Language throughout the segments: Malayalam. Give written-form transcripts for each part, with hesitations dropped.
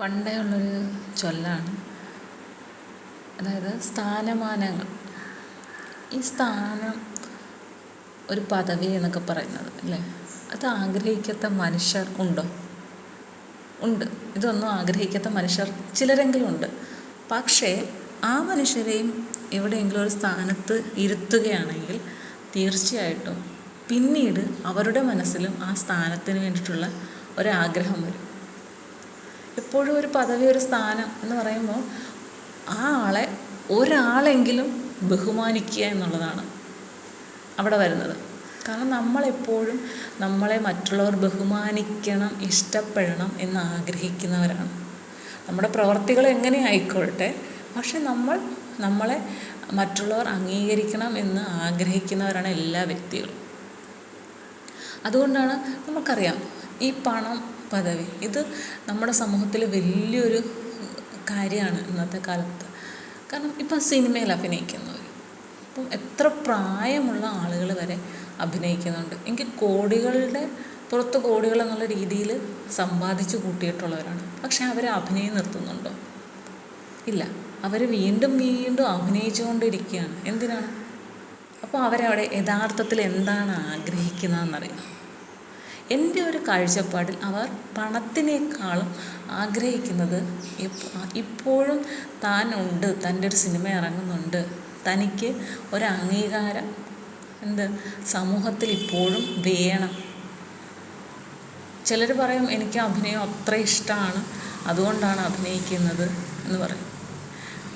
പണ്ടേ ഉള്ളൊരു ചൊല്ലാണ്, അതായത് സ്ഥാനമാനങ്ങൾ. ഈ സ്ഥാനം, ഒരു പദവി എന്നൊക്കെ പറയുന്നത് അല്ലേ, അത് ആഗ്രഹിക്കാത്ത മനുഷ്യർ ഉണ്ടോ? ഉണ്ട്. ഇതൊന്നും ആഗ്രഹിക്കാത്ത മനുഷ്യർ ചിലരെങ്കിലും ഉണ്ട്. പക്ഷേ ആ മനുഷ്യരെയും എവിടെയെങ്കിലും ഒരു സ്ഥാനത്ത് ഇരുത്തുകയാണെങ്കിൽ തീർച്ചയായിട്ടും പിന്നീട് അവരുടെ മനസ്സിലും ആ സ്ഥാനത്തിന് വേണ്ടിയിട്ടുള്ള ഒരാഗ്രഹം വരും. എപ്പോഴും ഒരു പദവി, ഒരു സ്ഥാനം എന്ന് പറയുമ്പോൾ ആ ആളെ ഒരാളെങ്കിലും ബഹുമാനിക്കുക എന്നുള്ളതാണ് അവിടെ വരുന്നത്. കാരണം നമ്മളെപ്പോഴും നമ്മളെ മറ്റുള്ളവർ ബഹുമാനിക്കണം, ഇഷ്ടപ്പെടണം എന്ന് ആഗ്രഹിക്കുന്നവരാണ്. നമ്മുടെ പ്രവർത്തികൾ എങ്ങനെ ആയിക്കൊള്ളട്ടെ, പക്ഷെ നമ്മളെ മറ്റുള്ളവർ അംഗീകരിക്കണം എന്ന് ആഗ്രഹിക്കുന്നവരാണ് എല്ലാ വ്യക്തികളും. അതുകൊണ്ടാണ് നമുക്കറിയാം, ഈ പണം, പദവി, ഇത് നമ്മുടെ സമൂഹത്തിൽ വലിയൊരു കാര്യമാണ് ഇന്നത്തെ കാലത്ത്. കാരണം ഇപ്പം സിനിമയിൽ അഭിനയിക്കുന്നവർ, ഇപ്പം എത്ര പ്രായമുള്ള ആളുകൾ വരെ അഭിനയിക്കുന്നുണ്ട്. എങ്കിൽ കോടികളുടെ പുറത്ത് കോടികൾ എന്നുള്ള രീതിയിൽ സമ്പാദിച്ചു കൂട്ടിയിട്ടുള്ളവരാണ്. പക്ഷെ അവർ അഭിനയം നിർത്തുന്നുണ്ടോ? ഇല്ല. അവർ വീണ്ടും വീണ്ടും അഭിനയിച്ചുകൊണ്ടിരിക്കുകയാണ്. എന്തിനാണ്? അപ്പോൾ അവരവിടെ യഥാർത്ഥത്തിൽ എന്താണ് ആഗ്രഹിക്കുന്നതെന്നറിയാം. എൻ്റെ ഒരു കാഴ്ചപ്പാടിൽ അവർ പണത്തിനേക്കാളും ആഗ്രഹിക്കുന്നത് ഇപ്പോഴും താൻ ഉണ്ട്, തൻ്റെ ഒരു സിനിമ ഇറങ്ങുന്നുണ്ട്, തനിക്ക് ഒരു അംഗീകാരം സമൂഹത്തിൽ ഇപ്പോഴും വേണം. ചിലർ പറയും, എനിക്ക് അഭിനയം അത്ര ഇഷ്ടമാണ്, അതുകൊണ്ടാണ് അഭിനയിക്കുന്നത് എന്ന് പറയും.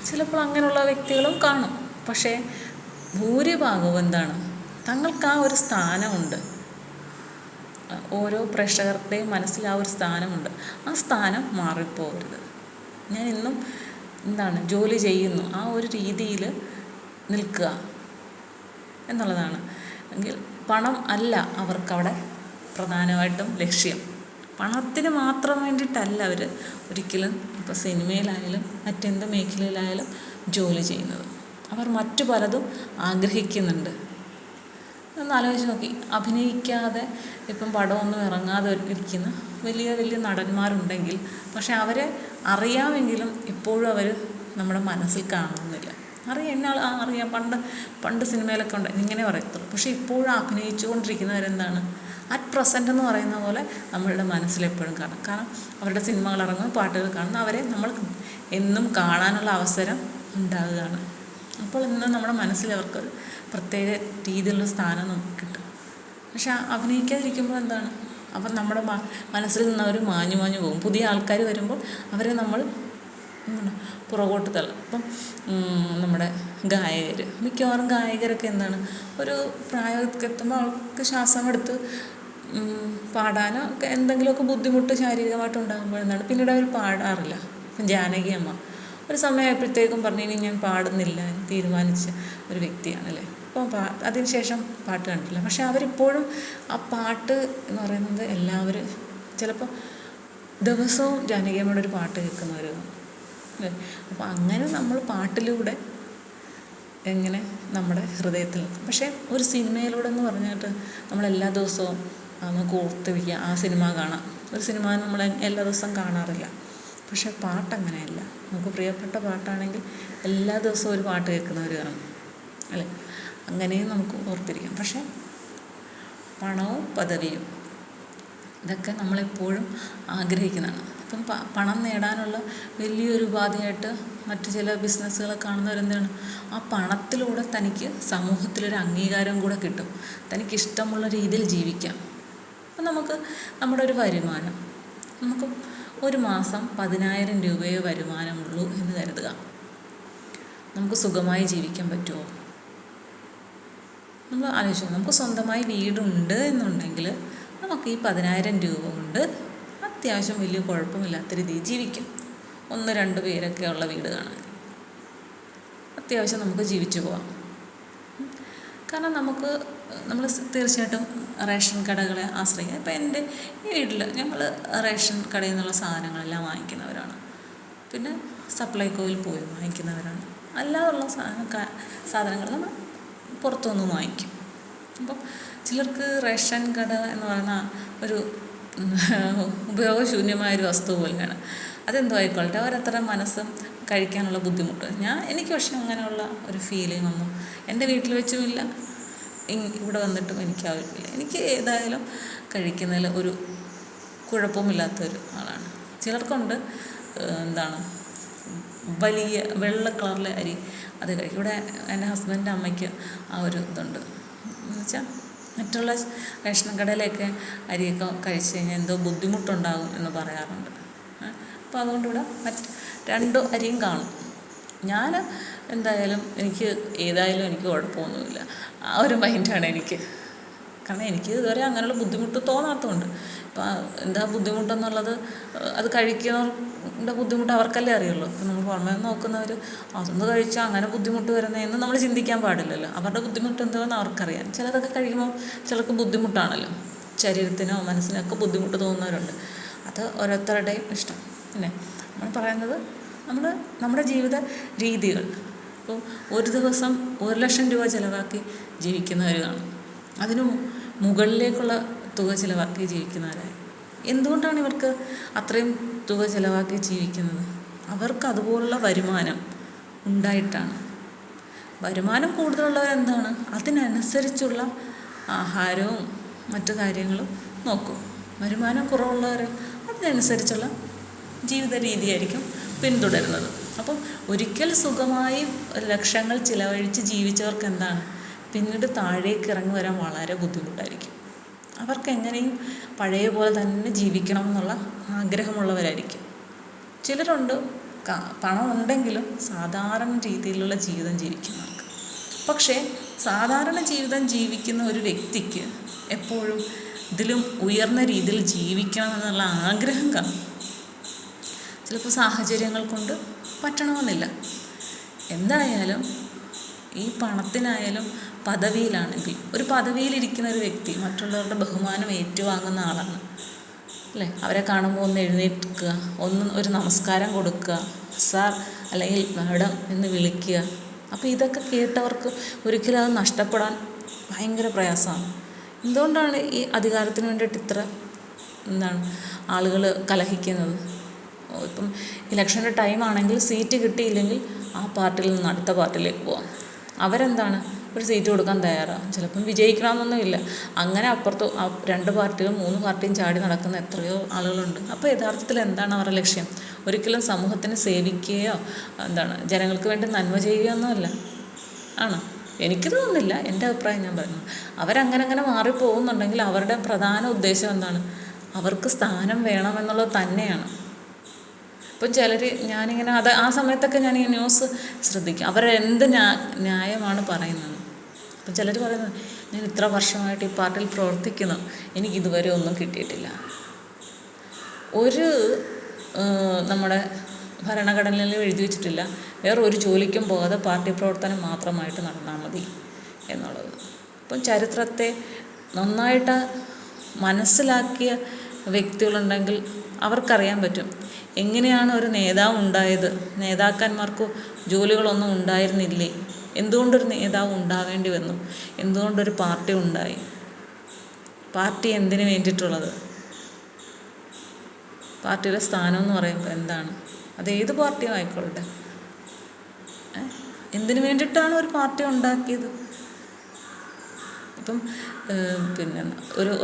ചിലപ്പോൾ അങ്ങനെയുള്ള വ്യക്തികളും കാണും. പക്ഷേ ഭൂരിഭാഗവും എന്താണ്, തങ്ങൾക്ക് ആ ഒരു സ്ഥാനമുണ്ട്. ഓരോ പ്രേക്ഷകരുടെയും മനസ്സിൽ ആ ഒരു സ്ഥാനമുണ്ട്. ആ സ്ഥാനം മാറിപ്പോകരുത്. ഞാൻ ഇന്നും ജോലി ചെയ്യുന്നു, ആ ഒരു രീതിയിൽ നിൽക്കുക എന്നുള്ളതാണ്. എങ്കിൽ പണം അല്ല അവർക്കവിടെ പ്രധാനമായിട്ടും ലക്ഷ്യം. പണത്തിന് മാത്രം വേണ്ടിയിട്ടല്ല അവർ ഒരിക്കലും ഇപ്പോൾ സിനിമയിലായാലും മറ്റെന്ത് മേഖലയിലായാലും ജോലി ചെയ്യുന്നത്. അവർ മറ്റു പലതും ആഗ്രഹിക്കുന്നുണ്ട്. ഒന്ന് ആലോചിച്ച് നോക്കി, അഭിനയിക്കാതെ ഇപ്പം പടമൊന്നും ഇറങ്ങാതെ ഇരിക്കുന്ന വലിയ വലിയ നടന്മാരുണ്ടെങ്കിൽ, പക്ഷെ അവരെ അറിയാമെങ്കിലും ഇപ്പോഴും അവർ നമ്മുടെ മനസ്സിൽ കാണുന്നില്ല. അറിയാം, പണ്ട് സിനിമയിലൊക്കെ ഉണ്ട് ഇങ്ങനെ പറയത്തുള്ളൂ. പക്ഷെ ഇപ്പോഴും അഭിനയിച്ചു കൊണ്ടിരിക്കുന്നവരെന്താണ്, അറ്റ് പ്രസൻറ്റ് എന്ന് പറയുന്ന പോലെ നമ്മളുടെ മനസ്സിലെപ്പോഴും കാണും. കാരണം അവരുടെ സിനിമകൾ ഇറങ്ങും, പാട്ടുകൾ കാണുന്നു, അവരെ നമ്മൾ എന്നും കാണാനുള്ള അവസരം ഉണ്ടാകുകയാണ്. അപ്പോൾ ഇന്ന് നമ്മുടെ മനസ്സിൽ അവർക്ക് പ്രത്യേക രീതിയിലുള്ള സ്ഥാനം നമുക്ക് കിട്ടും. പക്ഷെ അഭിനയിക്കാതിരിക്കുമ്പോൾ എന്താണ്, അപ്പം നമ്മുടെ മനസ്സിൽ നിന്ന് അവർ മാഞ്ഞു പോകും. പുതിയ ആൾക്കാർ വരുമ്പോൾ അവരെ നമ്മൾ പുറകോട്ട് തള്ളും. ഇപ്പം നമ്മുടെ മിക്കവാറും ഗായകരൊക്കെ ഒരു പ്രായമൊക്കെ എത്തുമ്പോൾ അവൾക്ക് ശ്വാസം എടുത്ത് പാടാനോ ഒക്കെ എന്തെങ്കിലുമൊക്കെ ബുദ്ധിമുട്ട് ശാരീരികമായിട്ട് ഉണ്ടാകുമ്പോൾ പിന്നീട് അവർ പാടാറില്ല. ഇപ്പം ജാനകി അമ്മ ഒരു സമയമായപ്പോഴത്തേക്കും പറഞ്ഞു, ഇനി ഞാൻ പാടുന്നില്ല എന്ന് തീരുമാനിച്ച ഒരു വ്യക്തിയാണല്ലേ. അപ്പോൾ അതിനുശേഷം പാട്ട് കണ്ടില്ല. പക്ഷെ അവരിപ്പോഴും ആ പാട്ട് എന്ന് പറയുന്നത് എല്ലാവരും ചിലപ്പോൾ ദിവസവും ജാനകി അമ്മയുടെ ഒരു പാട്ട് കേൾക്കുന്നവർ അല്ലേ. അപ്പോൾ അങ്ങനെ നമ്മൾ പാട്ടിലൂടെ എങ്ങനെ നമ്മുടെ ഹൃദയത്തിൽ, പക്ഷേ ഒരു സിനിമയിലൂടെ എന്ന് പറഞ്ഞിട്ട് നമ്മളെല്ലാ ദിവസവും നമുക്ക് ഓർത്തിരിക്കുക, ആ സിനിമ കാണാം. ഒരു സിനിമ നമ്മൾ എല്ലാ ദിവസവും കാണാറില്ല. പക്ഷെ പാട്ടങ്ങനെയല്ല. നമുക്ക് പ്രിയപ്പെട്ട പാട്ടാണെങ്കിൽ എല്ലാ ദിവസവും ഒരു പാട്ട് കേൾക്കുന്നവർ കാണും അല്ലേ. അങ്ങനെയും നമുക്ക് ഓർത്തിരിക്കാം. പക്ഷേ പണവും പദവിയും ഇതൊക്കെ നമ്മളെപ്പോഴും ആഗ്രഹിക്കുന്നതാണ്. ഇപ്പം പണം നേടാനുള്ള വലിയൊരു ഉപാധിയായിട്ട് മറ്റു ചില ബിസിനസ്സുകൾ കാണുന്നവരെന്താണ്, ആ പണത്തിലൂടെ തനിക്ക് സമൂഹത്തിലൊരു അംഗീകാരം കൂടെ കിട്ടും, തനിക്കിഷ്ടമുള്ള രീതിയിൽ ജീവിക്കാം. അപ്പം നമുക്ക് നമ്മുടെ ഒരു വരുമാനം, നമുക്ക് ഒരു മാസം 10,000 രൂപയെ വരുമാനമുള്ളൂ എന്ന് കരുതുക. നമുക്ക് സുഖമായി ജീവിക്കാൻ പറ്റുമോ? നമ്മൾ ആലോചിച്ചു, നമുക്ക് സ്വന്തമായി വീടുണ്ട് എന്നുണ്ടെങ്കിൽ നമുക്ക് ഈ 10,000 രൂപ കൊണ്ട് അത്യാവശ്യം വലിയ കുഴപ്പമില്ലാത്ത രീതിയിൽ ജീവിക്കും. 1-2 പേരൊക്കെ ഉള്ള വീട് കാണാൻ അത്യാവശ്യം നമുക്ക് ജീവിച്ചു പോകാം. കാരണം നമ്മൾ തീർച്ചയായിട്ടും റേഷൻ കടകളെ ആശ്രയിക്കുക. ഇപ്പം എൻ്റെ ഈ വീട്ടിൽ ഞങ്ങൾ റേഷൻ കടയിൽ നിന്നുള്ള സാധനങ്ങളെല്ലാം വാങ്ങിക്കുന്നവരാണ്. പിന്നെ സപ്ലൈകോയിൽ പോയി വാങ്ങിക്കുന്നവരാണ്. അല്ലാതുള്ള സാധനങ്ങൾ നമ്മൾ പുറത്തുനിന്ന് വാങ്ങിക്കും. അപ്പം ചിലർക്ക് റേഷൻ കട എന്ന് പറയുന്ന ഒരു ഉപയോഗശൂന്യമായൊരു വസ്തു പോലെയാണ്. അതെന്തോ ആയിക്കോട്ടെ, അവരത്ര മനസ്സും കഴിക്കാനുള്ള ബുദ്ധിമുട്ട്. എനിക്ക് പക്ഷെ അങ്ങനെയുള്ള ഒരു ഫീലിംഗ് ഒന്നും എൻ്റെ വീട്ടിൽ വെച്ചുമില്ല, ഇവിടെ വന്നിട്ടും എനിക്കാവില്ല. എനിക്ക് ഏതായാലും കഴിക്കുന്നതിൽ ഒരു കുഴപ്പമില്ലാത്തൊരു ആളാണ്. ചിലർക്കുണ്ട് എന്താണ് വലിയ വെള്ള കളറിലെ അരി അത് കഴിക്കും. ഇവിടെ എൻ്റെ ഹസ്ബൻഡിൻ്റെ അമ്മയ്ക്ക് ആ ഒരു ഇതുണ്ട്. എന്നുവെച്ചാൽ മറ്റുള്ള റേഷൻ കടയിലൊക്കെ അരിയൊക്കെ കഴിച്ച് കഴിഞ്ഞാൽ എന്തോ ബുദ്ധിമുട്ടുണ്ടാകും എന്ന് പറയാറുണ്ട്. അപ്പോൾ അതുകൊണ്ട് ഇവിടെ രണ്ട് അരിയും കാണും. ഞാൻ എന്തായാലും എനിക്ക് കുഴപ്പമൊന്നുമില്ല. ആ ഒരു മൈൻഡാണ് എനിക്ക്. കാരണം എനിക്ക് ഇതുവരെ അങ്ങനെയുള്ള ബുദ്ധിമുട്ട് തോന്നാത്തതുകൊണ്ട്. ഇപ്പം എന്താ ബുദ്ധിമുട്ടെന്നുള്ളത് അത് കഴിക്കുന്നവരുടെ ബുദ്ധിമുട്ട് അവർക്കല്ലേ അറിയുള്ളൂ. ഇപ്പം നമ്മൾ പുറമേ നോക്കുന്നവർ അതൊന്ന് കഴിച്ചാൽ അങ്ങനെ ബുദ്ധിമുട്ട് വരുന്നതെന്ന് നമ്മൾ ചിന്തിക്കാൻ പാടില്ലല്ലോ. അവരുടെ ബുദ്ധിമുട്ട് എന്താണെന്ന് അവർക്കറിയാം. ചിലതൊക്കെ കഴിക്കുമ്പോൾ ചിലർക്ക് ബുദ്ധിമുട്ടാണല്ലോ, ശരീരത്തിനോ മനസ്സിനോ ഒക്കെ ബുദ്ധിമുട്ട് തോന്നുന്നവരുണ്ട്. അത് ഓരോരുത്തരുടെയും ഇഷ്ടം. പിന്നെ നമ്മൾ പറയുന്നത് നമ്മുടെ ജീവിത രീതികൾ. ഇപ്പോൾ ഒരു ദിവസം 1,00,000 രൂപ ചിലവാക്കി ജീവിക്കുന്നവർ കാണും, അതിന് മുകളിലേക്കുള്ള തുക ചിലവാക്കി ജീവിക്കുന്നവരായി. എന്തുകൊണ്ടാണ് ഇവർക്ക് അത്രയും തുക ചിലവാക്കി ജീവിക്കുന്നത്? അവർക്ക് അതുപോലുള്ള വരുമാനം ഉണ്ടായിട്ടാണ്. വരുമാനം കൂടുതലുള്ളവരെന്താണ്, അതിനനുസരിച്ചുള്ള ആഹാരവും മറ്റു കാര്യങ്ങളും നോക്കും. വരുമാനം കുറവുള്ളവർ അതിനനുസരിച്ചുള്ള ജീവിത രീതിയായിരിക്കും പിന്തുടരുന്നത്. അപ്പം ഒരിക്കൽ സുഖമായി ലക്ഷങ്ങൾ ചിലവഴിച്ച് ജീവിച്ചവർക്ക് എന്താണ്, പിന്നീട് താഴേക്ക് ഇറങ്ങി വരാൻ വളരെ ബുദ്ധിമുട്ടായിരിക്കും. അവർക്ക് എങ്ങനെയും പഴയ പോലെ തന്നെ ജീവിക്കണം എന്നുള്ള ആഗ്രഹമുള്ളവരായിരിക്കും. ചിലരുണ്ട് പണം ഉണ്ടെങ്കിലും സാധാരണ രീതിയിലുള്ള ജീവിതം ജീവിക്കുന്നവർക്ക്. പക്ഷേ സാധാരണ ജീവിതം ജീവിക്കുന്ന ഒരു വ്യക്തിക്ക് എപ്പോഴും ഇതിലും ഉയർന്ന രീതിയിൽ ജീവിക്കണം എന്നുള്ള ആഗ്രഹം കാണും. ചിലപ്പോൾ സാഹചര്യങ്ങൾ കൊണ്ട് പറ്റണമെന്നില്ല. എന്തായാലും ഈ പണത്തിനായാലും പദവിയിലാണെങ്കിൽ, ഒരു പദവിയിലിരിക്കുന്ന ഒരു വ്യക്തി മറ്റുള്ളവരുടെ ബഹുമാനം ഏറ്റുവാങ്ങുന്ന ആളാണ് അല്ലേ. അവരെ കാണുമ്പോൾ ഒന്ന് എഴുന്നേൽക്കുക, ഒരു നമസ്കാരം കൊടുക്കുക, സാർ അല്ലെങ്കിൽ മാഡം എന്ന് വിളിക്കുക. അപ്പോൾ ഇതൊക്കെ കേട്ടവർക്ക് ഒരിക്കലും അത് നഷ്ടപ്പെടാൻ ഭയങ്കര പ്രയാസമാണ്. എന്തുകൊണ്ടാണ് ഈ അധികാരത്തിന് വേണ്ടിയിട്ട് ഇത്ര ആളുകൾ കലഹിക്കുന്നത്? ഇപ്പം ഇലക്ഷൻ്റെ ടൈമാണെങ്കിൽ സീറ്റ് കിട്ടിയില്ലെങ്കിൽ ആ പാർട്ടിയിൽ നിന്ന് അടുത്ത പാർട്ടിയിലേക്ക് പോകാം. അവരെന്താണ് ഒരു സീറ്റ് കൊടുക്കാൻ തയ്യാറാണ്. ചിലപ്പം വിജയിക്കണമെന്നൊന്നുമില്ല. അങ്ങനെ അപ്പുറത്ത് 2 പാർട്ടിയും 3 പാർട്ടിയും ചാടി നടക്കുന്ന എത്രയോ ആളുകളുണ്ട്. അപ്പോൾ യഥാർത്ഥത്തിൽ എന്താണ് അവരുടെ ലക്ഷ്യം? ഒരിക്കലും സമൂഹത്തിന് സേവിക്കുകയോ ജനങ്ങൾക്ക് വേണ്ടി നന്മ ചെയ്യുകയൊന്നുമല്ല ആണ്. എനിക്ക് തോന്നുന്നില്ല, എൻ്റെ അഭിപ്രായം ഞാൻ പറഞ്ഞു. അവരങ്ങനെ മാറിപ്പോകുന്നുണ്ടെങ്കിൽ അവരുടെ പ്രധാന ഉദ്ദേശം എന്താണ്? അവർക്ക് സ്ഥാനം വേണമെന്നുള്ളത് തന്നെയാണ്. ഇപ്പം ചിലർ ഞാനിങ്ങനെ ആ സമയത്തൊക്കെ ഞാനിങ്ങനെ ന്യൂസ് ശ്രദ്ധിക്കും, അവരെന്ത് ന്യായമാണ് പറയുന്നത്. അപ്പം ചിലർ പറയുന്നത്, ഞാൻ ഇത്ര വർഷമായിട്ട് ഈ പാർട്ടിയിൽ പ്രവർത്തിക്കുന്നു, എനിക്കിതുവരെ ഒന്നും കിട്ടിയിട്ടില്ല. നമ്മുടെ ഭരണഘടനയിൽ എഴുതി വെച്ചിട്ടില്ല വേറൊരു ജോലിക്കും പോകാതെ പാർട്ടി പ്രവർത്തനം മാത്രമായിട്ട് നടന്നാൽ മതി എന്നുള്ളത്. അപ്പം ചരിത്രത്തെ നന്നായിട്ട് മനസ്സിലാക്കിയ വ്യക്തികളുണ്ടെങ്കിൽ അവർക്കറിയാൻ പറ്റും എങ്ങനെയാണ് ഒരു നേതാവ് ഉണ്ടായത്. നേതാക്കന്മാർക്ക് ജോലികളൊന്നും ഉണ്ടായിരുന്നില്ലേ? എന്തുകൊണ്ടൊരു നേതാവ് ഉണ്ടാവേണ്ടി വന്നു? എന്തുകൊണ്ടൊരു പാർട്ടി ഉണ്ടായി? പാർട്ടി എന്തിനു വേണ്ടിയിട്ടുള്ളത്? പാർട്ടിയുടെ സ്ഥാനം എന്ന് പറയുമ്പോൾ എന്താണ്? അത് ഏത് പാർട്ടിയും ആയിക്കൊള്ളട്ടെ, എന്തിനു വേണ്ടിയിട്ടാണ് ഒരു പാർട്ടി ഉണ്ടാക്കിയത്? ഇപ്പം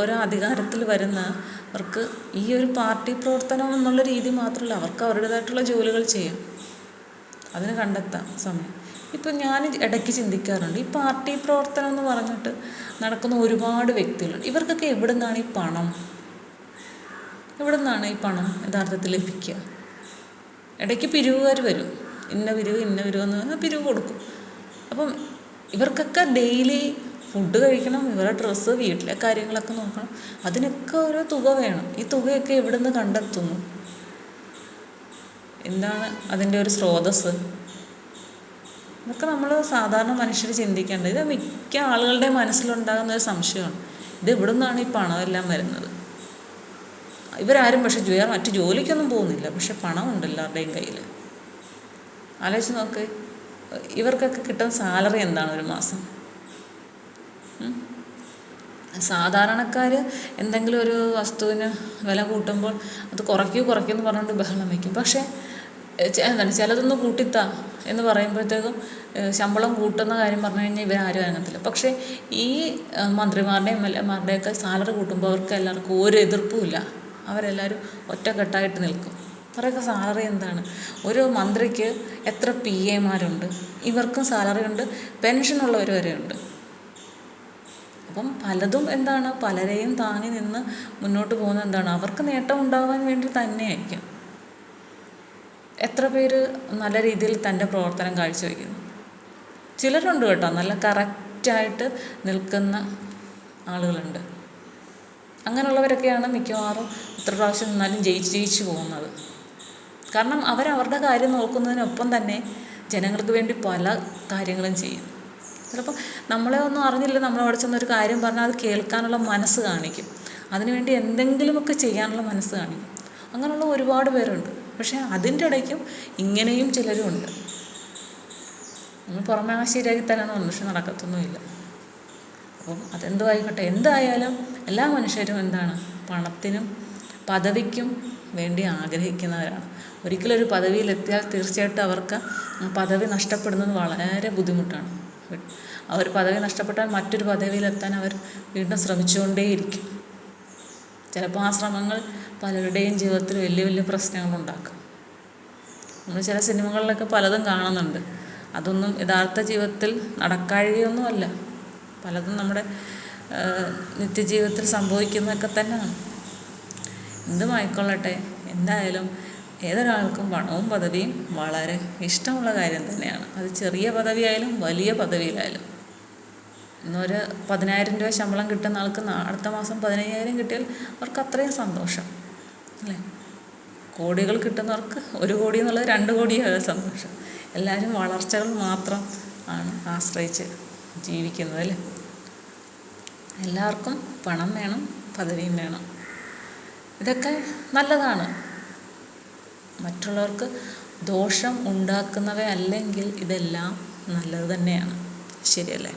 ഒരു അധികാരത്തിൽ വരുന്നവർക്ക് ഈ ഒരു പാർട്ടി പ്രവർത്തനം എന്നുള്ള രീതി മാത്രമല്ല, അവർക്ക് അവരുടേതായിട്ടുള്ള ജോലികൾ ചെയ്യാം, അതിന് കണ്ടെത്താം സമയം. ഇപ്പം ഞാൻ ഇടയ്ക്ക് ചിന്തിക്കാറുണ്ട്, ഈ പാർട്ടി പ്രവർത്തനം എന്ന് പറഞ്ഞിട്ട് നടക്കുന്ന ഒരുപാട് വ്യക്തികളുണ്ട്. ഇവർക്കൊക്കെ എവിടെ നിന്നാണ് ഈ പണം യഥാർത്ഥത്തിൽ ലഭിക്കുക? ഇടയ്ക്ക് പിരിവുകാർ വരും, ഇന്ന പിരിവ് എന്ന് പറഞ്ഞാൽ പിരിവ് കൊടുക്കും. അപ്പം ഇവർക്കൊക്കെ ഡെയിലി ഫുഡ് കഴിക്കണം, ഇവരുടെ ഡ്രസ്സ്, വീട്ടിലെ കാര്യങ്ങളൊക്കെ നോക്കണം, അതിനൊക്കെ ഓരോ തുക വേണം. ഈ തുകയൊക്കെ എവിടെ നിന്ന് കണ്ടെത്തുന്നു? എന്താണ് അതിൻ്റെ ഒരു സ്രോതസ്സ്? ഇതൊക്കെ നമ്മൾ സാധാരണ മനുഷ്യർ ചിന്തിക്കേണ്ടത്. ഇത് മിക്ക ആളുകളുടെ മനസ്സിലുണ്ടാകുന്ന ഒരു സംശയമാണ്, ഇത് എവിടെ നിന്നാണ് ഈ പണമെല്ലാം വരുന്നത്? ഇവരാരും പക്ഷെ മറ്റു ജോലിക്കൊന്നും പോകുന്നില്ല, പക്ഷെ പണമുണ്ട് എല്ലാവരുടെയും കയ്യിൽ. ആലോചിച്ച് നോക്ക്, ഇവർക്കൊക്കെ കിട്ടുന്ന സാലറി എന്താണ് ഒരു മാസം? സാധാരണക്കാർ എന്തെങ്കിലും ഒരു വസ്തുവിന് വില കൂട്ടുമ്പോൾ അത് കുറയ്ക്കുമെന്ന് പറഞ്ഞുകൊണ്ട് ബഹളം വയ്ക്കും. പക്ഷേ എന്താണ് ചിലതൊന്ന് കൂട്ടിത്താ എന്ന് പറയുമ്പോഴത്തേക്കും ശമ്പളം കൂട്ടുന്ന കാര്യം പറഞ്ഞു കഴിഞ്ഞാൽ ഇവരാരും അനങ്ങത്തില്ല. പക്ഷേ ഈ മന്ത്രിമാരുടെയും MLA-മാരുടെയൊക്കെ സാലറി കൂട്ടുമ്പോൾ അവർക്ക് എല്ലാവർക്കും ഒരു എതിർപ്പുമില്ല. അവരെല്ലാവരും ഒറ്റക്കെട്ടായിട്ട് നിൽക്കും. അവരൊക്കെ സാലറി എന്താണ്, ഒരു മന്ത്രിക്ക് എത്ര PA-മാരുണ്ട്, ഇവർക്കും സാലറി ഉണ്ട്, പെൻഷനുള്ളവർ വരെ ഉണ്ട്. അപ്പം പലതും എന്താണ്, പലരെയും താങ്ങി നിന്ന് മുന്നോട്ട് പോകുന്നത് എന്താണ്, അവർക്ക് നേട്ടം ഉണ്ടാകാൻ വേണ്ടി തന്നെയായിരിക്കും. എത്ര പേര് നല്ല രീതിയിൽ തൻ്റെ പ്രവർത്തനം കാഴ്ചവെക്കുന്നു. ചിലരുണ്ട് കേട്ടോ, നല്ല കറക്റ്റായിട്ട് നിൽക്കുന്ന ആളുകളുണ്ട്. അങ്ങനെയുള്ളവരൊക്കെയാണ് മിക്കവാറും എത്ര പ്രാവശ്യം നിന്നാലും ജയിച്ചു പോകുന്നത്. കാരണം അവരവരുടെ കാര്യം നോക്കുന്നതിനൊപ്പം തന്നെ ജനങ്ങൾക്ക് വേണ്ടി പല കാര്യങ്ങളും ചെയ്യും. ചിലപ്പോൾ നമ്മളെ ഒന്നും അറിഞ്ഞില്ല, നമ്മളവിടെ ചെന്നൊരു കാര്യം പറഞ്ഞാൽ അത് കേൾക്കാനുള്ള മനസ്സ് കാണിക്കും. അതിനുവേണ്ടി എന്തെങ്കിലുമൊക്കെ ചെയ്യാനുള്ള മനസ്സ് കാണിക്കും. അങ്ങനെയുള്ള ഒരുപാട് പേരുണ്ട്. പക്ഷേ അതിൻ്റെ ഇടയ്ക്കും ഇങ്ങനെയും ചിലരും ഉണ്ട്. നമ്മൾ പുറമേ ശരിയാക്കി തരാമെന്ന് പറഞ്ഞു, പക്ഷെ നടക്കത്തൊന്നുമില്ല. അപ്പം അതെന്തോ ആയിക്കോട്ടെ, എന്തായാലും എല്ലാ മനുഷ്യരും എന്താണ്, പണത്തിനും പദവിക്കും വേണ്ടി ആഗ്രഹിക്കുന്നവരാണ്. ഒരിക്കലൊരു പദവിയിലെത്തിയാൽ തീർച്ചയായിട്ടും അവർക്ക് പദവി നഷ്ടപ്പെടുന്നത് വളരെ ബുദ്ധിമുട്ടാണ്. അവർ പദവി നഷ്ടപ്പെട്ടാൽ മറ്റൊരു പദവിയിലെത്താൻ അവർ വീണ്ടും ശ്രമിച്ചുകൊണ്ടേയിരിക്കും. ചിലപ്പോൾ ആ ശ്രമങ്ങൾ പലരുടെയും ജീവിതത്തിൽ വലിയ വലിയ പ്രശ്നങ്ങളുണ്ടാക്കും. നമ്മൾ ചില സിനിമകളിലൊക്കെ പലതും കാണുന്നുണ്ട്. അതൊന്നും യഥാർത്ഥ ജീവിതത്തിൽ നടക്കാഴികയൊന്നുമല്ല. പലതും നമ്മുടെ നിത്യജീവിതത്തിൽ സംഭവിക്കുന്നതൊക്കെ തന്നെയാണ്. എന്തുമായിക്കൊള്ളട്ടെ, എന്തായാലും ഏതൊരാൾക്കും പണവും പദവിയും വളരെ ഇഷ്ടമുള്ള കാര്യം തന്നെയാണ്. അത് ചെറിയ പദവിയായാലും വലിയ പദവിയിലായാലും. ഇന്നൊരു 10,000 രൂപ ശമ്പളം കിട്ടുന്ന ആൾക്ക് അടുത്ത മാസം 15,000 കിട്ടിയാൽ അവർക്ക് അത്രയും സന്തോഷം അല്ലേ. കോടികൾ കിട്ടുന്നവർക്ക് 1 കോടി എന്നുള്ളത് 2 കോടിയായ സന്തോഷം. എല്ലാവരും വളർച്ചകൾ മാത്രം ആണ് ആശ്രയിച്ച് ജീവിക്കുന്നത് അല്ലേ. എല്ലാവർക്കും പണം വേണം, പദവിയും വേണം. ഇതൊക്കെ നല്ലതാണ്. മറ്റുള്ളവർക്ക് ദോഷം ഉണ്ടാക്കുന്നവ അല്ലെങ്കിൽ ഇതെല്ലാം നല്ലത് തന്നെയാണ്. ശരിയല്ലേ?